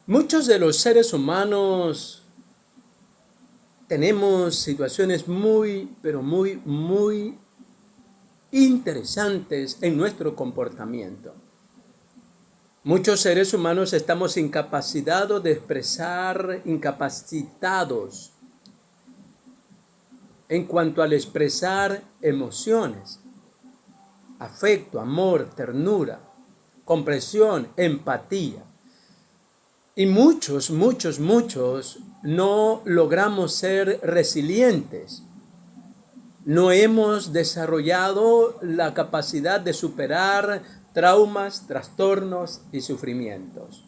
Muchos de los seres humanos tenemos situaciones pero muy interesantes en nuestro comportamiento. Muchos seres humanos estamos incapacitados en cuanto al expresar emociones, afecto, amor, ternura, comprensión, empatía. Y muchos no logramos ser resilientes. No hemos desarrollado la capacidad de superar traumas, trastornos y sufrimientos.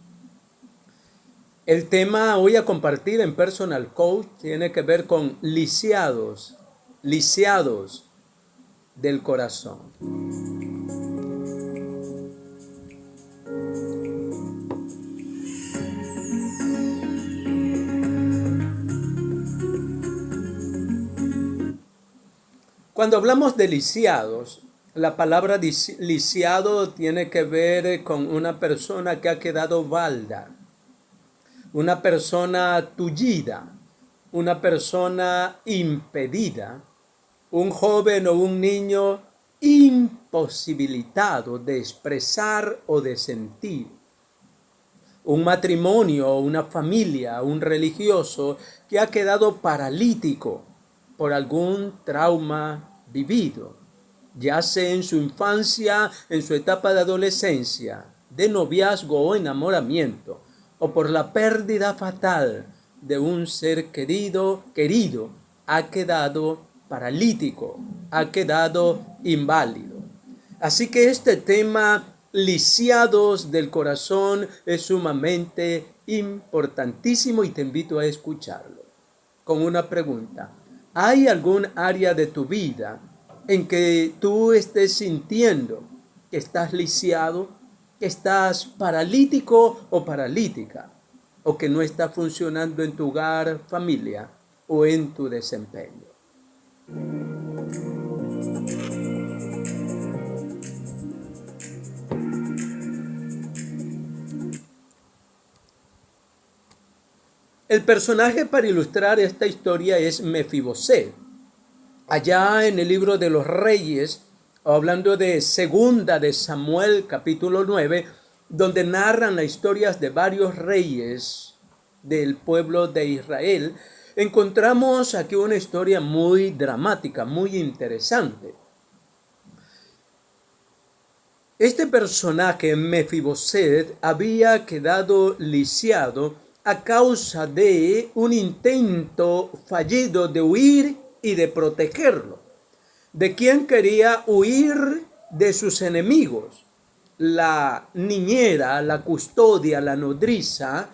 El tema hoy a compartir en Personal Coach tiene que ver con lisiados del corazón. Cuando hablamos de lisiados, la palabra lisiado tiene que ver con una persona que ha quedado balda, una persona tullida, una persona impedida, un joven o un niño imposibilitado de expresar o de sentir. Un matrimonio, una familia, un religioso que ha quedado paralítico por algún trauma vivido, ya sea en su infancia, en su etapa de adolescencia, de noviazgo o enamoramiento, o por la pérdida fatal de un ser querido, ha quedado paralítico, ha quedado inválido. Así que este tema, lisiados del corazón, es sumamente importantísimo y te invito a escucharlo con una pregunta. ¿Hay algún área de tu vida en que tú estés sintiendo que estás lisiado, que estás paralítico o paralítica, o que no está funcionando en tu hogar, familia o en tu desempeño? El personaje para ilustrar esta historia es Mefiboset. Allá en el libro de los Reyes, hablando de Segunda de Samuel, capítulo 9, donde narran las historias de varios reyes del pueblo de Israel, encontramos aquí una historia muy dramática, muy interesante. Este personaje, Mefiboset, había quedado lisiado a causa de un intento fallido de huir y de protegerlo. ¿De quién quería huir? De sus enemigos. La niñera, la custodia, la nodriza,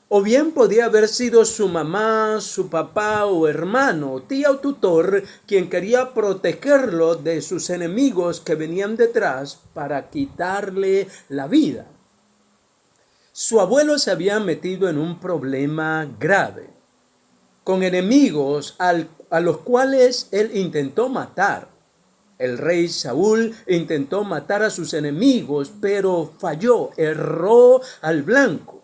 o bien podía haber sido su mamá, su papá o hermano, tía o tutor, quien quería protegerlo de sus enemigos que venían detrás para quitarle la vida. Su abuelo se había metido en un problema grave, con enemigos a los cuales él intentó matar. El rey Saúl intentó matar a sus enemigos, pero falló, erró al blanco.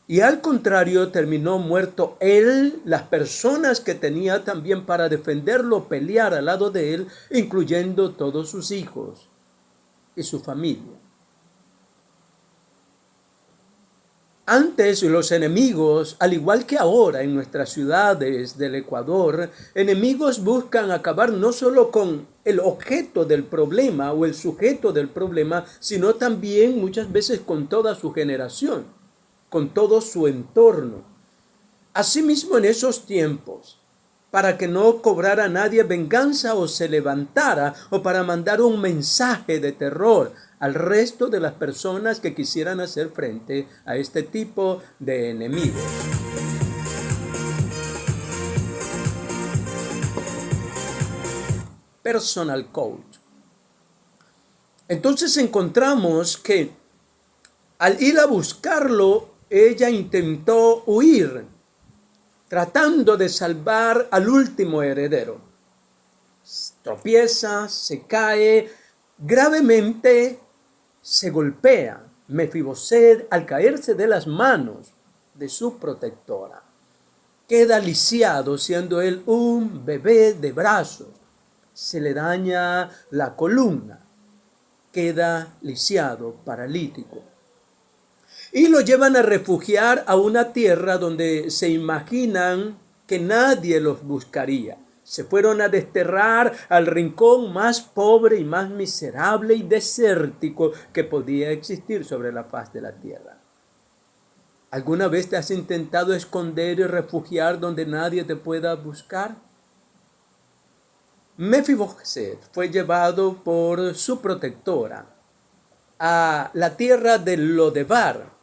Y al contrario, terminó muerto él, las personas que tenía también para defenderlo, pelear al lado de él, incluyendo todos sus hijos y su familia. Antes los enemigos, al igual que ahora en nuestras ciudades del Ecuador, enemigos buscan acabar no solo con el objeto del problema o el sujeto del problema, sino también muchas veces con toda su generación, con todo su entorno. Asimismo, en esos tiempos, para que no cobrara nadie venganza o se levantara, o para mandar un mensaje de terror al resto de las personas que quisieran hacer frente a este tipo de enemigos. Personal Coach. Entonces encontramos que al ir a buscarlo, ella intentó huir, tratando de salvar al último heredero. Tropieza, se cae, gravemente se golpea, Mefiboset, al caerse de las manos de su protectora, queda lisiado, siendo él un bebé de brazos. Se le daña la columna, queda lisiado, paralítico. Y lo llevan a refugiar a una tierra donde se imaginan que nadie los buscaría. Se fueron a desterrar al rincón más pobre y más miserable y desértico que podía existir sobre la faz de la tierra. ¿Alguna vez te has intentado esconder y refugiar donde nadie te pueda buscar? Mefiboset fue llevado por su protectora a la tierra de Lodebar.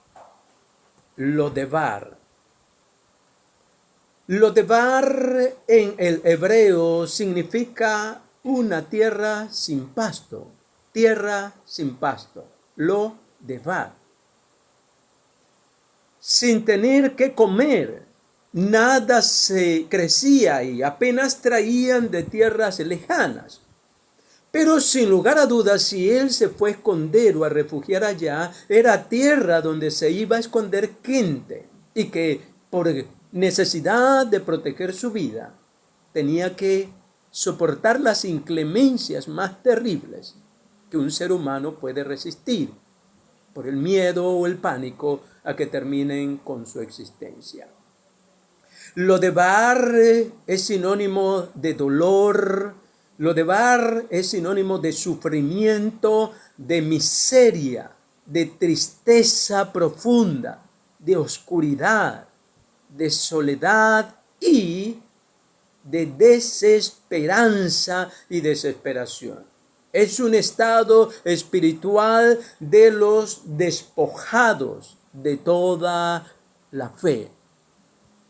Lodebar en el hebreo significa una tierra sin pasto. Tierra sin pasto. Lodebar. Sin tener que comer, nada se crecía ahí, apenas traían de tierras lejanas. Pero sin lugar a dudas, si él se fue a esconder o a refugiar allá, era tierra donde se iba a esconder gente y que por necesidad de proteger su vida tenía que soportar las inclemencias más terribles que un ser humano puede resistir por el miedo o el pánico a que terminen con su existencia. Lodebar es sinónimo de dolor. Lodebar es sinónimo de sufrimiento, de miseria, de tristeza profunda, de oscuridad, de soledad y de desesperanza y desesperación. Es un estado espiritual de los despojados de toda la fe.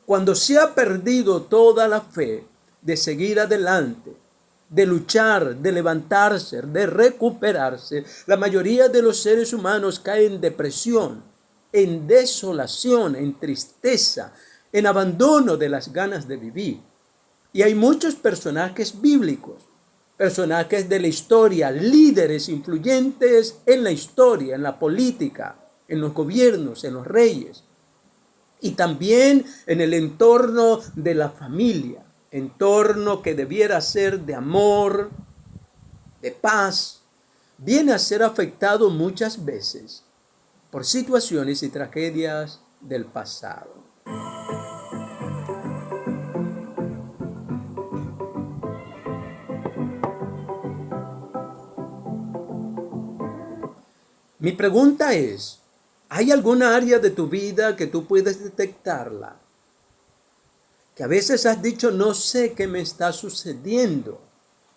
Cuando se ha perdido toda la fe de seguir adelante, de luchar, de levantarse, de recuperarse, la mayoría de los seres humanos caen en depresión, en desolación, en tristeza, en abandono de las ganas de vivir. Y hay muchos personajes bíblicos, personajes de la historia, líderes influyentes en la historia, en la política, en los gobiernos, en los reyes, y también en el entorno de la familia, entorno que debiera ser de amor, de paz, viene a ser afectado muchas veces por situaciones y tragedias del pasado. Mi pregunta es, ¿hay alguna área de tu vida que tú puedes detectarla? Que a veces has dicho, no sé qué me está sucediendo.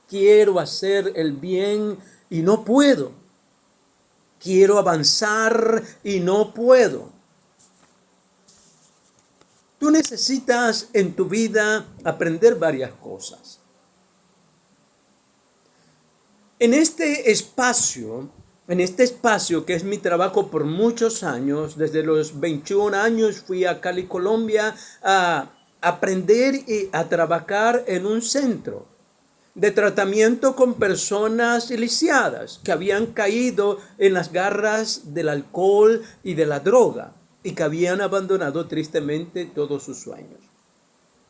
Quiero hacer el bien y no puedo. Quiero avanzar y no puedo. Tú necesitas en tu vida aprender varias cosas. En este espacio que es mi trabajo por muchos años, desde los 21 años fui a Cali, Colombia, a aprender y a trabajar en un centro de tratamiento con personas lisiadas que habían caído en las garras del alcohol y de la droga y que habían abandonado tristemente todos sus sueños.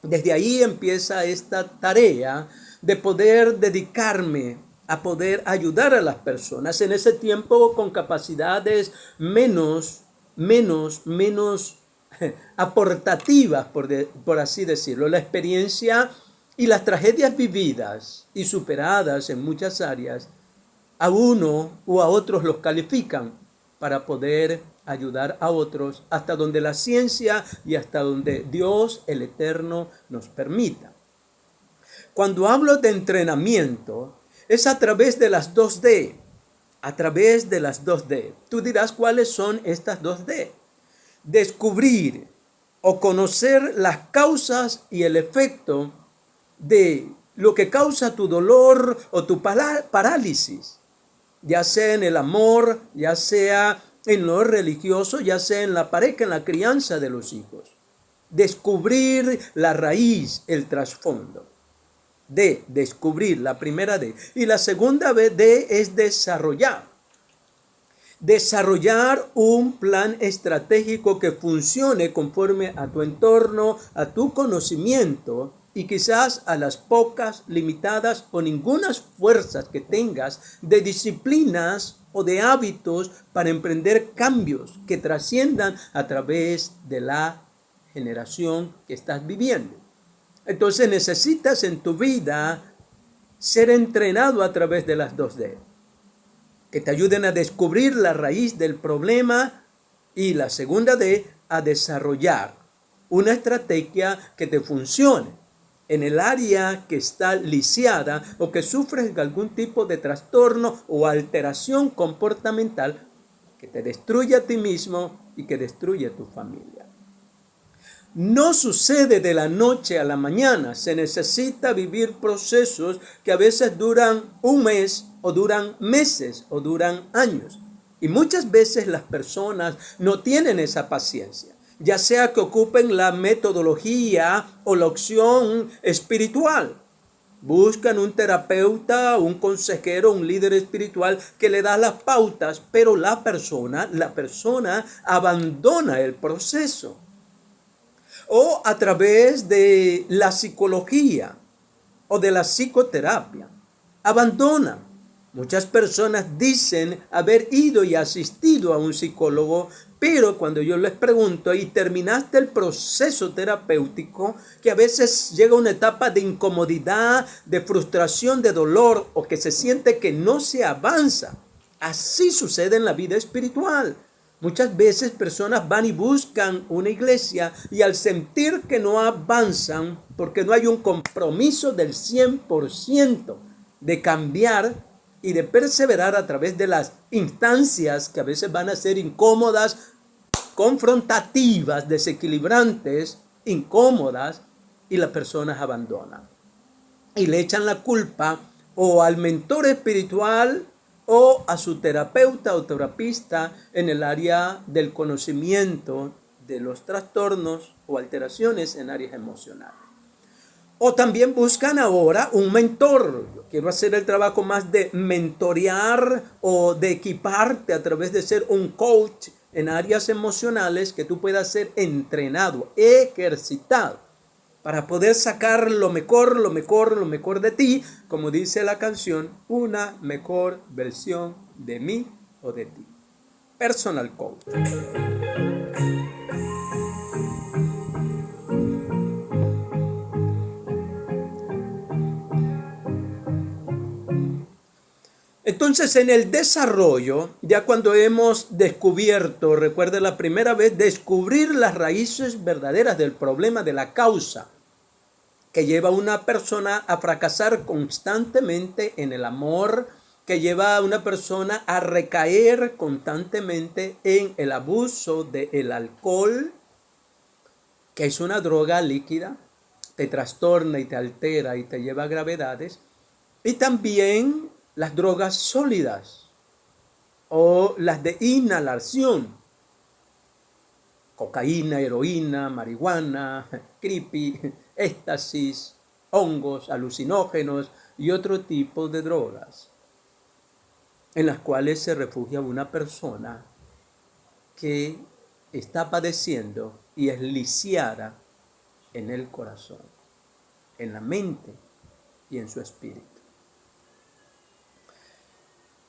Desde ahí empieza esta tarea de poder dedicarme a poder ayudar a las personas en ese tiempo con capacidades menos aportativas, por así decirlo. La experiencia y las tragedias vividas y superadas en muchas áreas a uno o a otros los califican para poder ayudar a otros hasta donde la ciencia y hasta donde Dios el Eterno nos permita. Cuando hablo de entrenamiento, es a través de las 2D. A través de las 2D. Tú dirás cuáles son estas 2D. Descubrir o conocer las causas y el efecto de lo que causa tu dolor o tu parálisis, ya sea en el amor, ya sea en lo religioso, ya sea en la pareja, en la crianza de los hijos. Descubrir la raíz, el trasfondo. D, descubrir, la primera D. Y la segunda D es desarrollar. Desarrollar un plan estratégico que funcione conforme a tu entorno, a tu conocimiento y quizás a las pocas, limitadas o ningunas fuerzas que tengas de disciplinas o de hábitos para emprender cambios que trasciendan a través de la generación que estás viviendo. Entonces necesitas en tu vida ser entrenado a través de las 2D, que te ayuden a descubrir la raíz del problema, y la segunda D, a desarrollar una estrategia que te funcione en el área que está lisiada o que sufres algún tipo de trastorno o alteración comportamental que te destruye a ti mismo y que destruye a tu familia. No sucede de la noche a la mañana, se necesita vivir procesos que a veces duran un mes o duran meses o duran años. Y muchas veces las personas no tienen esa paciencia, ya sea que ocupen la metodología o la opción espiritual. Buscan un terapeuta, un consejero, un líder espiritual que le da las pautas, pero la persona abandona el proceso. O a través de la psicología o de la psicoterapia, abandonan. Muchas personas dicen haber ido y asistido a un psicólogo, pero cuando yo les pregunto, ¿y terminaste el proceso terapéutico? Que a veces llega una etapa de incomodidad, de frustración, de dolor, o que se siente que no se avanza. Así sucede en la vida espiritual. Muchas veces personas van y buscan una iglesia y al sentir que no avanzan, porque no hay un compromiso del 100% de cambiar y de perseverar a través de las instancias que a veces van a ser incómodas, confrontativas, desequilibrantes, incómodas, y las personas abandonan. Y le echan la culpa o al mentor espiritual o a su terapeuta o terapista en el área del conocimiento de los trastornos o alteraciones en áreas emocionales. O también buscan ahora un mentor. Yo quiero hacer el trabajo más de mentorear o de equiparte a través de ser un coach en áreas emocionales, que tú puedas ser entrenado, ejercitado, para poder sacar lo mejor de ti, como dice la canción, una mejor versión de mí o de ti. Personal coach. Entonces, en el desarrollo, ya cuando hemos descubierto, recuerda la primera vez, descubrir las raíces verdaderas del problema, de la causa que lleva a una persona a fracasar constantemente en el amor, que lleva a una persona a recaer constantemente en el abuso del alcohol, que es una droga líquida, te trastorna y te altera y te lleva a gravedades, y también las drogas sólidas o las de inhalación, cocaína, heroína, marihuana, creepy, éxtasis, hongos, alucinógenos y otro tipo de drogas en las cuales se refugia una persona que está padeciendo y es lisiada en el corazón, en la mente y en su espíritu.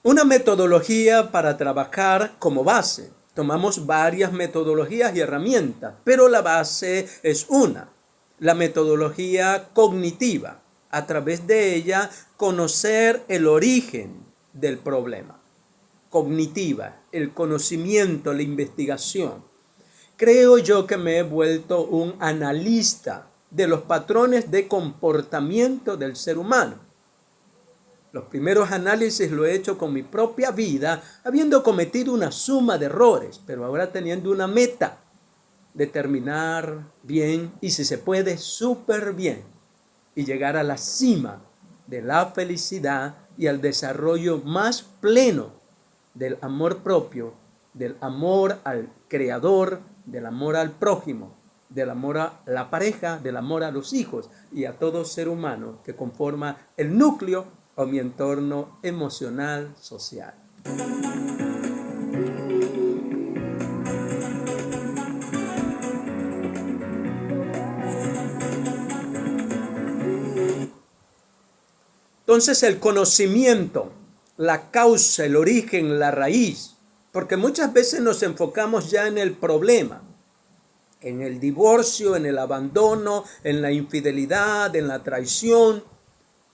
Una metodología para trabajar como base. Tomamos varias metodologías y herramientas, pero la base es una, la metodología cognitiva. A través de ella, conocer el origen del problema. Cognitiva, el conocimiento, la investigación. Creo yo que me he vuelto un analista de los patrones de comportamiento del ser humano. Los primeros análisis lo he hecho con mi propia vida, habiendo cometido una suma de errores, pero ahora teniendo una meta, determinar bien y, si se puede, súper bien, y llegar a la cima de la felicidad y al desarrollo más pleno del amor propio, del amor al creador, del amor al prójimo, del amor a la pareja, del amor a los hijos y a todo ser humano que conforma el núcleo o mi entorno emocional, social. Entonces el conocimiento, la causa, el origen, la raíz, porque muchas veces nos enfocamos ya en el problema, en el divorcio, en el abandono, en la infidelidad, en la traición,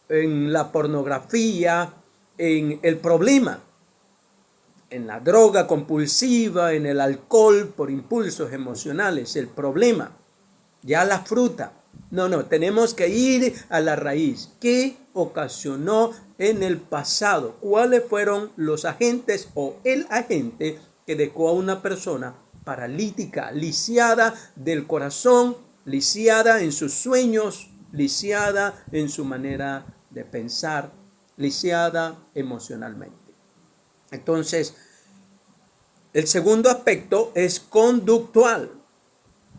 en la pornografía, en el problema, en la droga compulsiva, en el alcohol por impulsos emocionales, el problema, ya la fruta. No, tenemos que ir a la raíz. ¿Qué ocasionó en el pasado? ¿Cuáles fueron los agentes o el agente que dejó a una persona paralítica, lisiada del corazón, lisiada en sus sueños, lisiada en su manera de pensar, lisiada emocionalmente? Entonces, el segundo aspecto es conductual.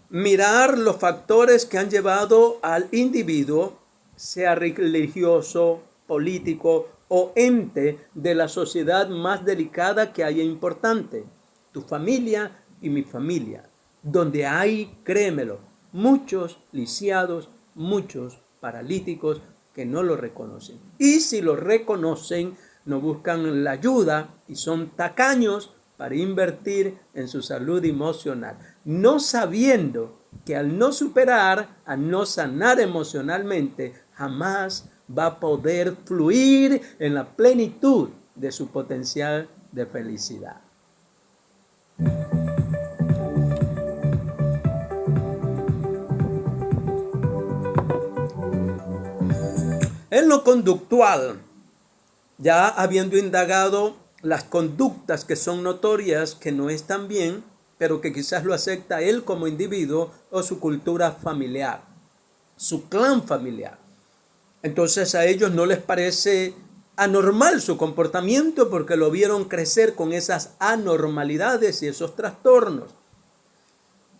Mirar los factores que han llevado al individuo, sea religioso, político o ente de la sociedad más delicada que haya importante, tu familia y mi familia, donde hay, créemelo, muchos lisiados, muchos paralíticos que no lo reconocen. Y si lo reconocen, no buscan la ayuda y son tacaños para invertir en su salud emocional, no sabiendo que al no superar, al no sanar emocionalmente, jamás va a poder fluir en la plenitud de su potencial de felicidad. En lo conductual, ya habiendo indagado las conductas que son notorias, que no están bien, pero que quizás lo acepta él como individuo o su cultura familiar, su clan familiar. Entonces a ellos no les parece anormal su comportamiento porque lo vieron crecer con esas anormalidades y esos trastornos.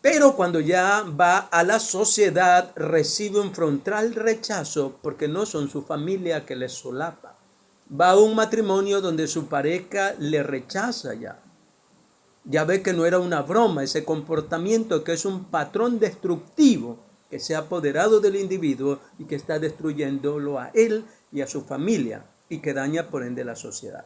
Pero cuando ya va a la sociedad, recibe un frontal rechazo porque no son su familia que les solapa. Va a un matrimonio donde su pareja le rechaza ya. Ya ve que no era una broma ese comportamiento, que es un patrón destructivo que se ha apoderado del individuo y que está destruyéndolo a él y a su familia y que daña por ende la sociedad.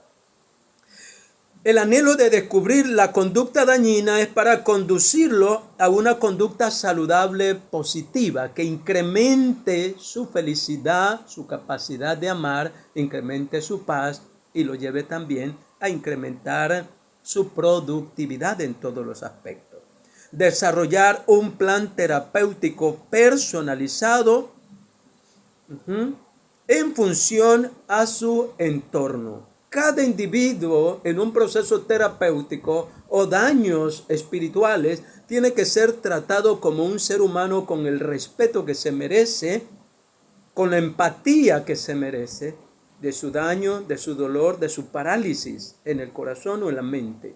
El anhelo de descubrir la conducta dañina es para conducirlo a una conducta saludable, positiva, que incremente su felicidad, su capacidad de amar, incremente su paz y lo lleve también a incrementar su productividad en todos los aspectos. Desarrollar un plan terapéutico personalizado en función a su entorno. Cada individuo en un proceso terapéutico o daños espirituales tiene que ser tratado como un ser humano con el respeto que se merece, con la empatía que se merece de su daño, de su dolor, de su parálisis en el corazón o en la mente,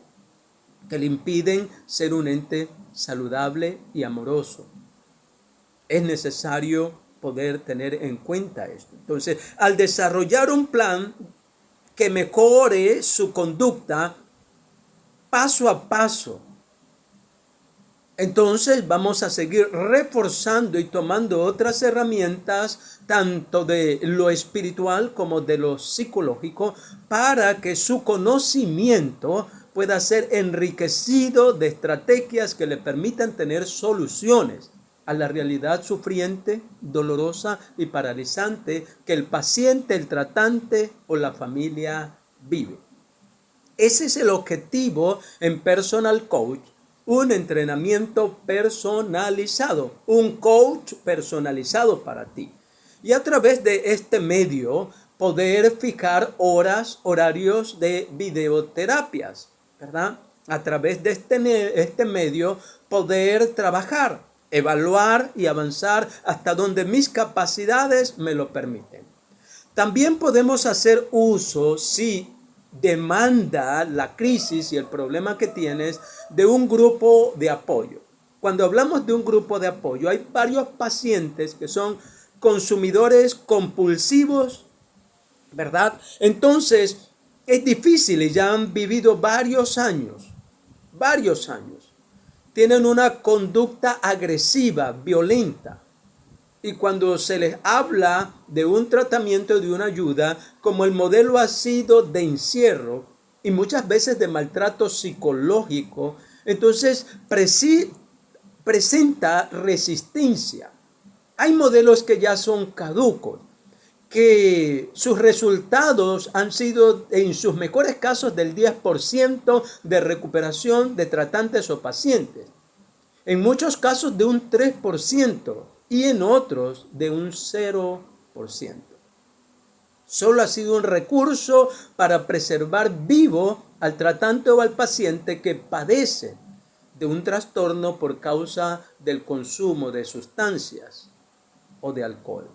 que le impiden ser un ente saludable y amoroso. Es necesario poder tener en cuenta esto. Entonces, al desarrollar un plan que mejore su conducta paso a paso, entonces vamos a seguir reforzando y tomando otras herramientas, tanto de lo espiritual como de lo psicológico, para que su conocimiento pueda ser enriquecido de estrategias que le permitan tener soluciones a la realidad sufriente, dolorosa y paralizante que el paciente, el tratante o la familia vive. Ese es el objetivo en Personal Coach, un entrenamiento personalizado, un coach personalizado para ti. Y a través de este medio poder fijar horas, horarios de videoterapias, ¿verdad? A través de este medio poder trabajar, evaluar y avanzar hasta donde mis capacidades me lo permiten. También podemos hacer uso, si demanda la crisis y el problema que tienes, de un grupo de apoyo. Cuando hablamos de un grupo de apoyo, hay varios pacientes que son consumidores compulsivos, ¿verdad? Entonces, es difícil y ya han vivido varios años. Tienen una conducta agresiva, violenta. y cuando se les habla de un tratamiento, de una ayuda, como el modelo ha sido de encierro y muchas veces de maltrato psicológico, entonces presenta resistencia. Hay modelos que ya son caducos, que sus resultados han sido, en sus mejores casos, del 10% de recuperación de tratantes o pacientes. En muchos casos de un 3% y en otros de un 0%. Solo ha sido un recurso para preservar vivo al tratante o al paciente que padece de un trastorno por causa del consumo de sustancias o de alcohol.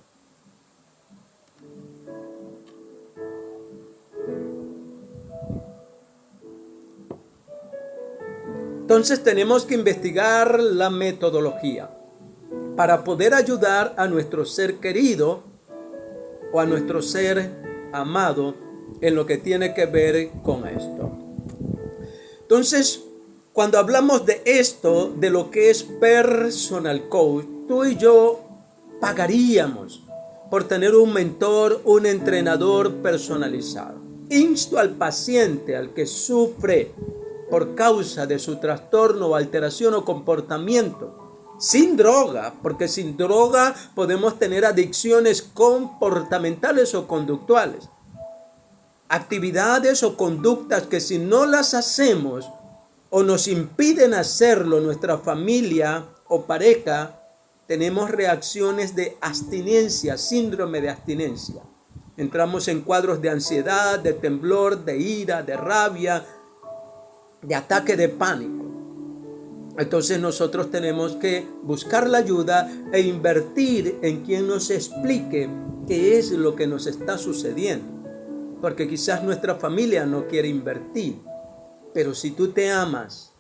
Entonces tenemos que investigar la metodología para poder ayudar a nuestro ser querido o a nuestro ser amado en lo que tiene que ver con esto. Entonces, cuando hablamos de esto, de lo que es personal coach, tú y yo pagaríamos por tener un mentor, un entrenador personalizado. Insto al paciente, al que sufre por causa de su trastorno o alteración o comportamiento, sin droga, porque sin droga podemos tener adicciones comportamentales o conductuales, actividades o conductas que si no las hacemos o nos impiden hacerlo nuestra familia o pareja, tenemos reacciones de abstinencia, síndrome de abstinencia. Entramos en cuadros de ansiedad, de temblor, de ira, de rabia, de ataque de pánico. Entonces nosotros tenemos que buscar la ayuda e invertir en quien nos explique qué es lo que nos está sucediendo. Porque quizás nuestra familia no quiere invertir. Pero si tú te amas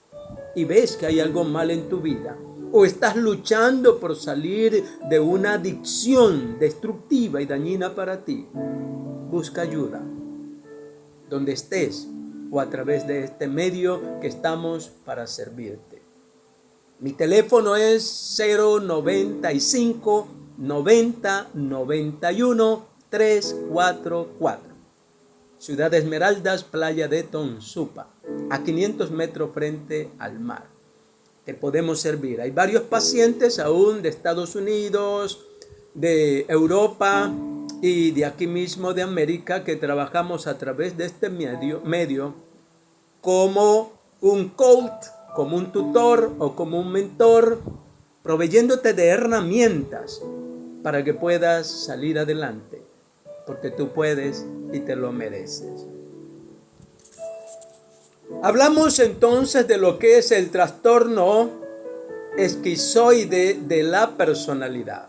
y ves que hay algo mal en tu vida, o estás luchando por salir de una adicción destructiva y dañina para ti, busca ayuda donde estés o a través de este medio que estamos para servirte. Mi teléfono es 095 90 91 344. Ciudad de Esmeraldas, playa de Tonsupa, a 500 metros frente al mar. Te podemos servir. Hay varios pacientes aún de Estados Unidos, de Europa y de aquí mismo de América que trabajamos a través de este medio como un coach, como un tutor o como un mentor, proveyéndote de herramientas para que puedas salir adelante, porque tú puedes y te lo mereces. Hablamos entonces de lo que es el trastorno esquizoide de la personalidad.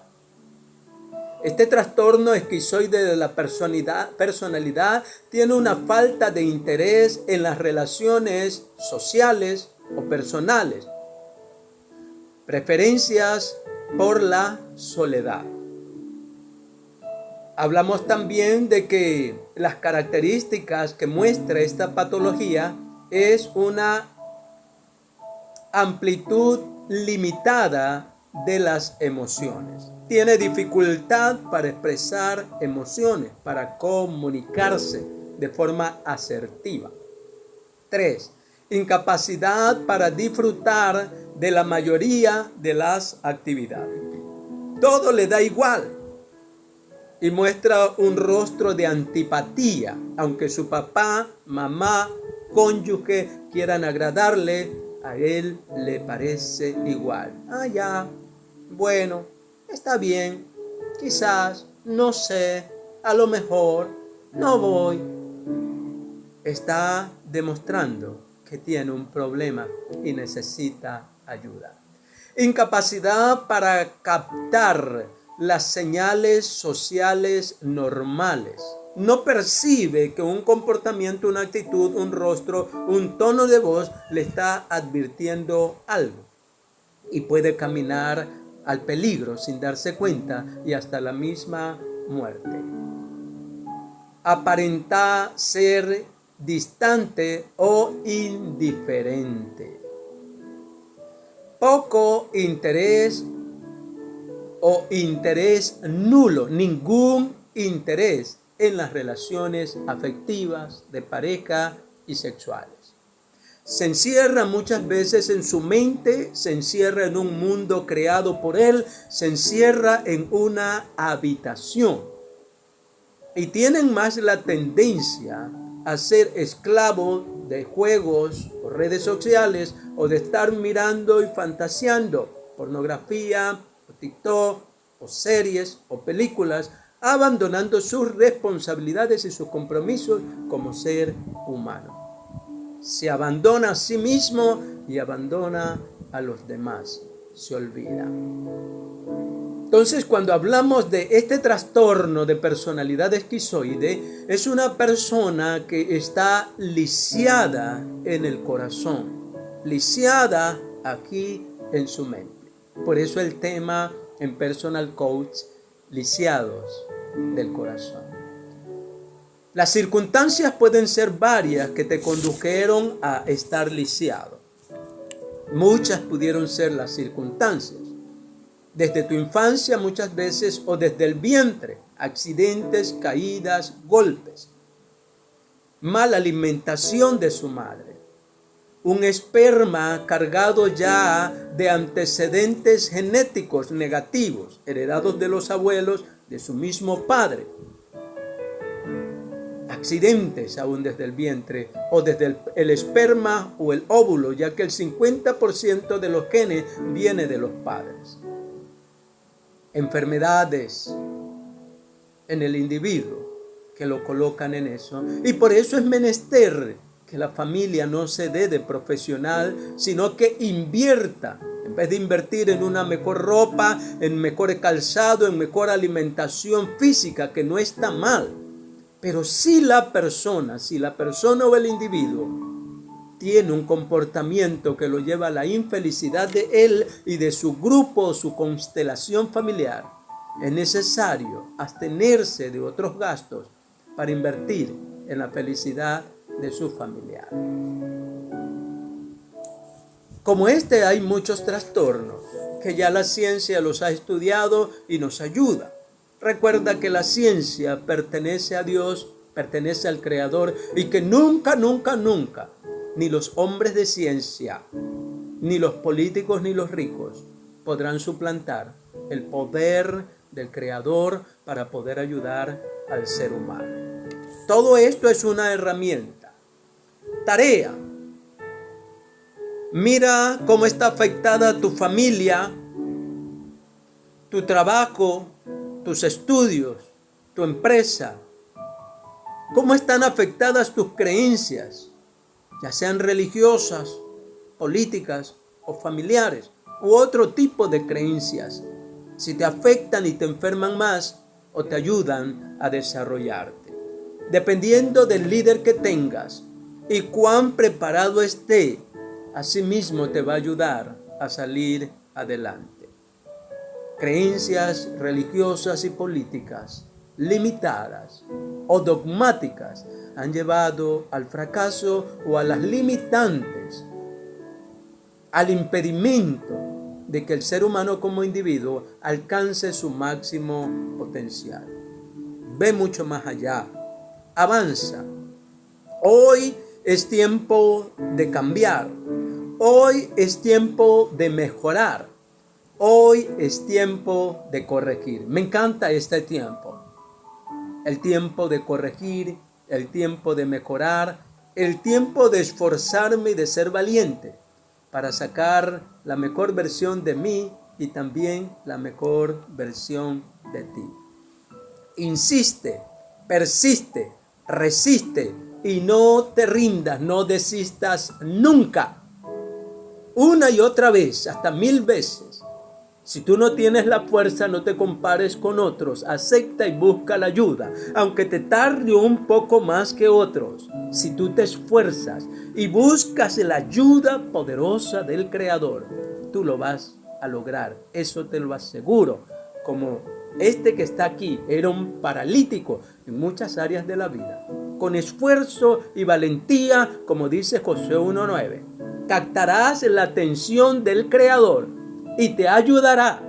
Este trastorno esquizoide de la personalidad tiene una falta de interés en las relaciones sociales o personales, preferencias por la soledad. Hablamos también de que las características que muestra esta patología es una amplitud limitada de las emociones. Tiene dificultad para expresar emociones, para comunicarse de forma asertiva. 3. Incapacidad para disfrutar de la mayoría de las actividades. Todo le da igual y muestra un rostro de antipatía, aunque su papá, mamá, cónyuge quieran agradarle, a él le parece igual. Ya, bueno, está bien, quizás, no sé, a lo mejor, no voy. Está demostrando que tiene un problema y necesita ayuda. Incapacidad para captar las señales sociales normales. No percibe que un comportamiento, una actitud, un rostro, un tono de voz le está advirtiendo algo. Y puede caminar al peligro sin darse cuenta y hasta la misma muerte. Aparenta ser distante o indiferente. Poco interés o interés nulo, ningún interés en las relaciones afectivas de pareja y sexuales. Se encierra muchas veces en su mente, se encierra en un mundo creado por él, se encierra en una habitación. Y tienen más la tendencia a ser esclavos de juegos o redes sociales o de estar mirando y fantaseando pornografía, o TikTok, o series o películas, abandonando sus responsabilidades y sus compromisos como ser humano. Se abandona a sí mismo y abandona a los demás. Se olvida. Entonces, cuando hablamos de este trastorno de personalidad esquizoide, es una persona que está lisiada en el corazón, lisiada aquí en su mente. Por eso el tema en Personal Coach, lisiados del corazón. Las circunstancias pueden ser varias que te condujeron a estar lisiado. Muchas pudieron ser las circunstancias. Desde tu infancia muchas veces o desde el vientre, accidentes, caídas, golpes. Mala alimentación de su madre. Un esperma cargado ya de antecedentes genéticos negativos, heredados de los abuelos de su mismo padre. Accidentes aún desde el vientre o desde el esperma o el óvulo, ya que el 50% de los genes viene de los padres. Enfermedades en el individuo que lo colocan en eso. Y por eso es menester que la familia no se dé de profesional, sino que invierta. En vez de invertir en una mejor ropa, en mejor calzado, en mejor alimentación física, que no está mal. Pero si la persona o el individuo tiene un comportamiento que lo lleva a la infelicidad de él y de su grupo o su constelación familiar, es necesario abstenerse de otros gastos para invertir en la felicidad de su familiar. Como este hay muchos trastornos que ya la ciencia los ha estudiado y nos ayuda. Recuerda que la ciencia pertenece a Dios, pertenece al Creador y que nunca, ni los hombres de ciencia, ni los políticos, ni los ricos podrán suplantar el poder del Creador para poder ayudar al ser humano. Todo esto es una herramienta. Tarea. Mira cómo está afectada tu familia, tu trabajo, tus estudios, tu empresa. ¿Cómo están afectadas tus creencias, ya sean religiosas, políticas o familiares, u otro tipo de creencias? Si te afectan y te enferman más o te ayudan a desarrollarte. Dependiendo del líder que tengas y cuán preparado esté, asimismo te va a ayudar a salir adelante. Creencias religiosas y políticas limitadas o dogmáticas han llevado al fracaso o a las limitantes, al impedimento de que el ser humano como individuo alcance su máximo potencial. Ve mucho más allá, avanza. Hoy es tiempo de cambiar, hoy es tiempo de mejorar. Hoy es tiempo de corregir. Me encanta este tiempo. El tiempo de corregir, el tiempo de mejorar, el tiempo de esforzarme y de ser valiente para sacar la mejor versión de mí y también la mejor versión de ti. Insiste, persiste, resiste y no te rindas, no desistas nunca. Una y otra vez, hasta 1000 veces. Si tú no tienes la fuerza, no te compares con otros. Acepta y busca la ayuda, aunque te tarde un poco más que otros. Si tú te esfuerzas y buscas la ayuda poderosa del Creador, tú lo vas a lograr. Eso te lo aseguro. Como este que está aquí era un paralítico en muchas áreas de la vida. Con esfuerzo y valentía, como dice Josué 1:9, captarás la atención del Creador y te ayudará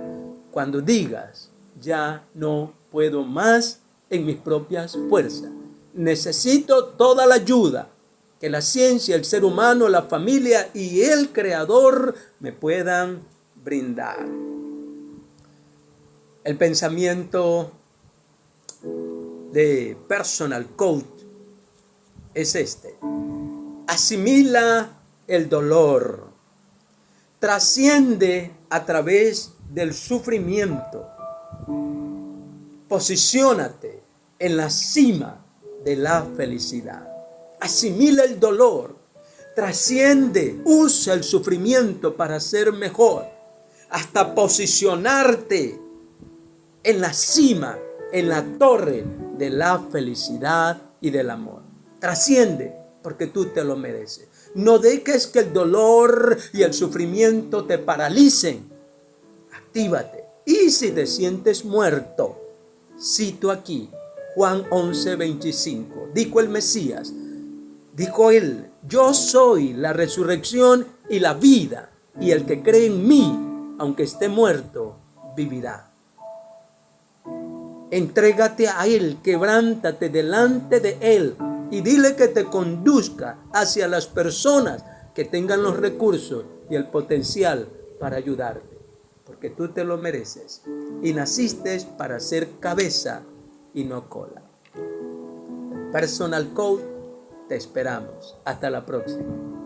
cuando digas, ya no puedo más en mis propias fuerzas. Necesito toda la ayuda que la ciencia, el ser humano, la familia y el Creador me puedan brindar. El pensamiento de Personal Coach es este: asimila el dolor, trasciende a través del sufrimiento, posiciónate en la cima de la felicidad. Asimila el dolor, trasciende, usa el sufrimiento para ser mejor, hasta posicionarte en la cima, en la torre de la felicidad y del amor. Trasciende, porque tú te lo mereces. No dejes que el dolor y el sufrimiento te paralicen. Actívate. Y si te sientes muerto, cito aquí Juan 11:25. Dijo el Mesías, dijo él, yo soy la resurrección y la vida, y el que cree en mí, aunque esté muerto, vivirá. Entrégate a Él, quebrántate delante de Él y dile que te conduzca hacia las personas que tengan los recursos y el potencial para ayudarte, porque tú te lo mereces y naciste para ser cabeza y no cola. Personal Coach, te esperamos. Hasta la próxima.